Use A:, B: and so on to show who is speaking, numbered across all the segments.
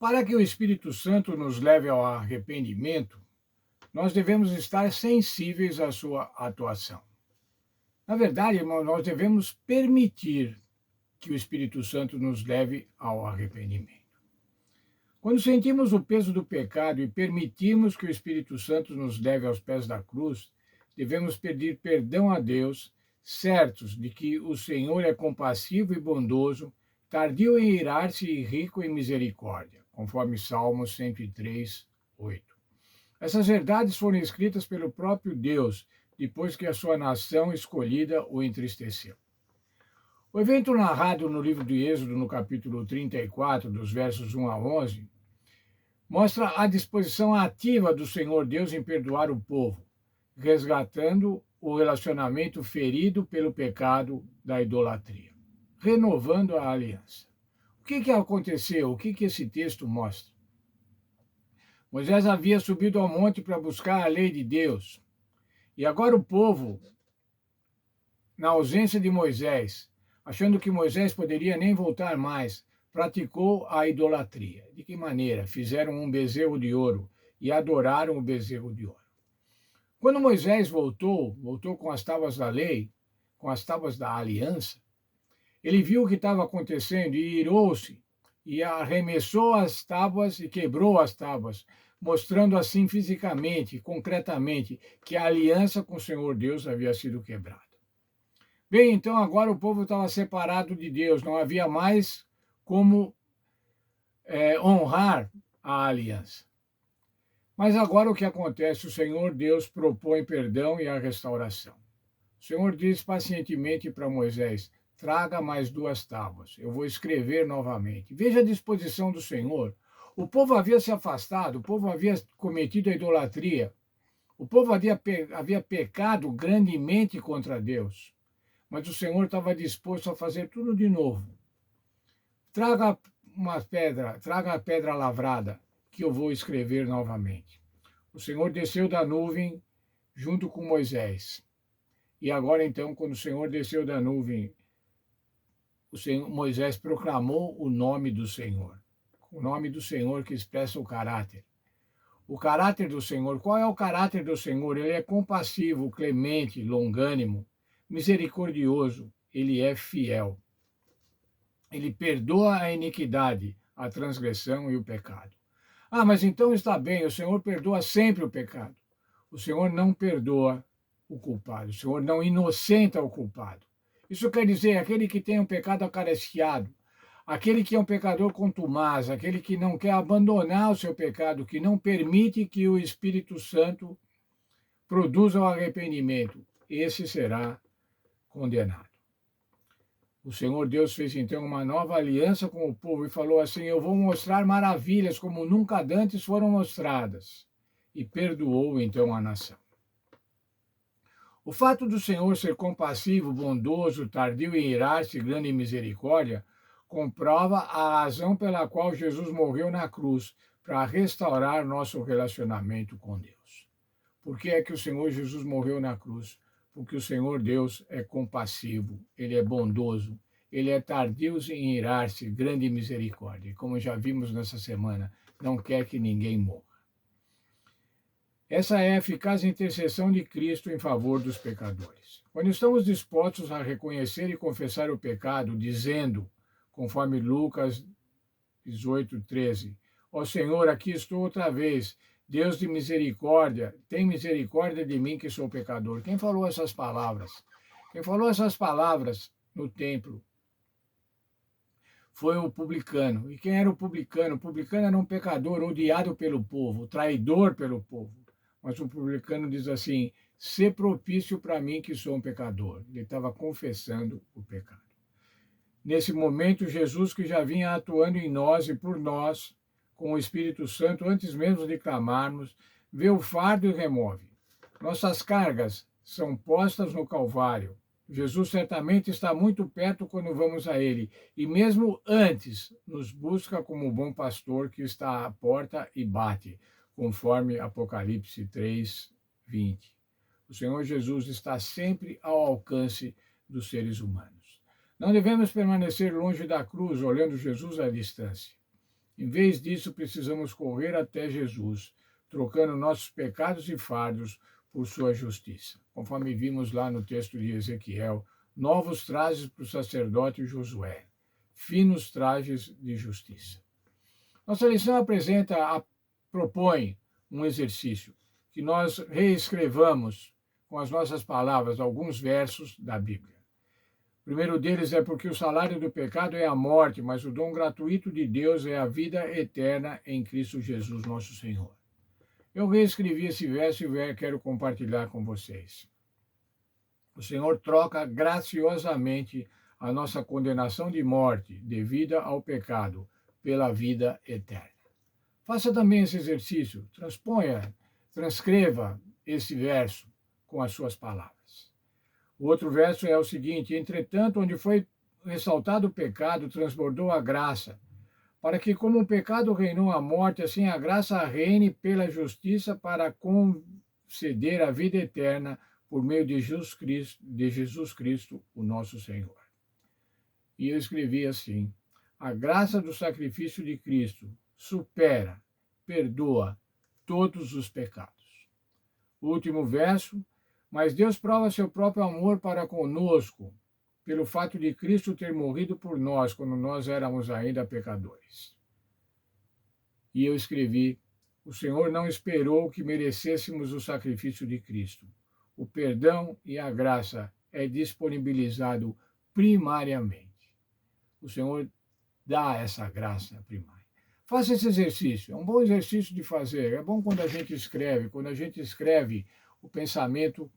A: Para que o Espírito Santo nos leve ao arrependimento, nós devemos estar sensíveis à sua atuação. Na verdade, irmão, nós devemos permitir que o Espírito Santo nos leve ao arrependimento. Quando sentimos o peso do pecado e permitimos que o Espírito Santo nos leve aos pés da cruz, devemos pedir perdão a Deus, certos de que o Senhor é compassivo e bondoso, tardio em irar-se e rico em misericórdia, conforme Salmos 103, 8. Essas verdades foram escritas pelo próprio Deus, depois que a sua nação escolhida o entristeceu. O evento narrado no livro de Êxodo, no capítulo 34, dos versos 1 a 11, mostra a disposição ativa do Senhor Deus em perdoar o povo, resgatando o relacionamento ferido pelo pecado da idolatria, renovando a aliança. O que aconteceu? O que esse texto mostra? Moisés havia subido ao monte para buscar a lei de Deus, e agora o povo, na ausência de Moisés, achando que Moisés poderia nem voltar mais, praticou a idolatria. De que maneira? Fizeram um bezerro de ouro e adoraram o bezerro de ouro. Quando Moisés voltou com as tábuas da lei, com as tábuas da aliança, ele viu o que estava acontecendo e irou-se e arremessou as tábuas e quebrou as tábuas, mostrando assim fisicamente, concretamente, que a aliança com o Senhor Deus havia sido quebrada. Bem, então agora o povo estava separado de Deus, não havia mais como honrar a aliança. Mas agora o que acontece? O Senhor Deus propõe perdão e a restauração. O Senhor diz pacientemente para Moisés: traga mais 2 tábuas, eu vou escrever novamente. Veja a disposição do Senhor. O povo havia se afastado, o povo havia cometido a idolatria, o povo havia pecado grandemente contra Deus. Mas o Senhor estava disposto a fazer tudo de novo. Traga a pedra lavrada, que eu vou escrever novamente. O Senhor desceu da nuvem junto com Moisés. E agora, então, quando o Senhor desceu da nuvem, Moisés proclamou o nome do Senhor. O nome do Senhor que expressa o caráter. O caráter do Senhor. Qual é o caráter do Senhor? Ele é compassivo, clemente, longânimo, misericordioso, ele é fiel. Ele perdoa a iniquidade, a transgressão e o pecado. Ah, mas então está bem, o Senhor perdoa sempre o pecado. O Senhor não perdoa o culpado, o Senhor não inocenta o culpado. Isso quer dizer, aquele que tem um pecado acariciado, aquele que é um pecador contumaz, aquele que não quer abandonar o seu pecado, que não permite que o Espírito Santo produza o arrependimento, esse será condenado. O Senhor Deus fez então uma nova aliança com o povo e falou assim: eu vou mostrar maravilhas como nunca antes foram mostradas. E perdoou então a nação. O fato do Senhor ser compassivo, bondoso, tardio em irar-se, grande em misericórdia, comprova a razão pela qual Jesus morreu na cruz, para restaurar nosso relacionamento com Deus. Por que é que o Senhor Jesus morreu na cruz? Porque o Senhor Deus é compassivo, ele é bondoso, ele é tardio em irar-se, grande em misericórdia. Como já vimos nessa semana, não quer que ninguém morra. Essa é a eficaz intercessão de Cristo em favor dos pecadores. Quando estamos dispostos a reconhecer e confessar o pecado, dizendo, conforme Lucas 18, 13, ó Senhor, aqui estou outra vez, Deus de misericórdia, tem misericórdia de mim que sou pecador. Quem falou essas palavras? Quem falou essas palavras no templo foi o publicano. E quem era o publicano? O publicano era um pecador odiado pelo povo, traidor pelo povo. Mas o publicano diz assim: sê propício para mim que sou um pecador. Ele estava confessando o pecado. Nesse momento, Jesus, que já vinha atuando em nós e por nós, com o Espírito Santo, antes mesmo de clamarmos, vê o fardo e remove. Nossas cargas são postas no Calvário. Jesus certamente está muito perto quando vamos a Ele, e mesmo antes nos busca como bom pastor que está à porta e bate, conforme Apocalipse 3, 20. O Senhor Jesus está sempre ao alcance dos seres humanos. Não devemos permanecer longe da cruz, olhando Jesus à distância. Em vez disso, precisamos correr até Jesus, trocando nossos pecados e fardos por sua justiça. Conforme vimos lá no texto de Ezequiel, novos trajes para o sacerdote Josué, finos trajes de justiça. Nossa lição propõe um exercício, que nós reescrevamos com as nossas palavras alguns versos da Bíblia. O primeiro deles é porque o salário do pecado é a morte, mas o dom gratuito de Deus é a vida eterna em Cristo Jesus, nosso Senhor. Eu reescrevi esse verso e quero compartilhar com vocês. O Senhor troca graciosamente a nossa condenação de morte devida ao pecado pela vida eterna. Faça também esse exercício, transcreva esse verso com as suas palavras. O outro verso é o seguinte: entretanto, onde foi ressaltado o pecado, transbordou a graça, para que, como o pecado reinou a morte, assim a graça reine pela justiça para conceder a vida eterna por meio de Jesus Cristo, o nosso Senhor. E eu escrevi assim: a graça do sacrifício de Cristo supera, perdoa todos os pecados. O último verso: mas Deus prova seu próprio amor para conosco, pelo fato de Cristo ter morrido por nós quando nós éramos ainda pecadores. E eu escrevi: o Senhor não esperou que merecêssemos o sacrifício de Cristo. O perdão e a graça é disponibilizado primariamente. O Senhor dá essa graça primária. Faça esse exercício, é um bom exercício de fazer. É bom quando a gente escreve. Quando a gente escreve, o pensamento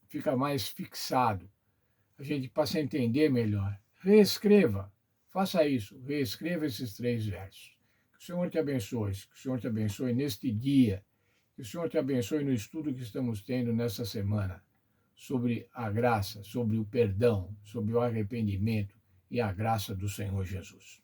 A: fica mais fixado. A gente passa a entender melhor. Reescreva, faça isso, reescreva esses 3 versos. Que o Senhor te abençoe, que o Senhor te abençoe neste dia, que o Senhor te abençoe no estudo que estamos tendo nessa semana sobre a graça, sobre o perdão, sobre o arrependimento e a graça do Senhor Jesus.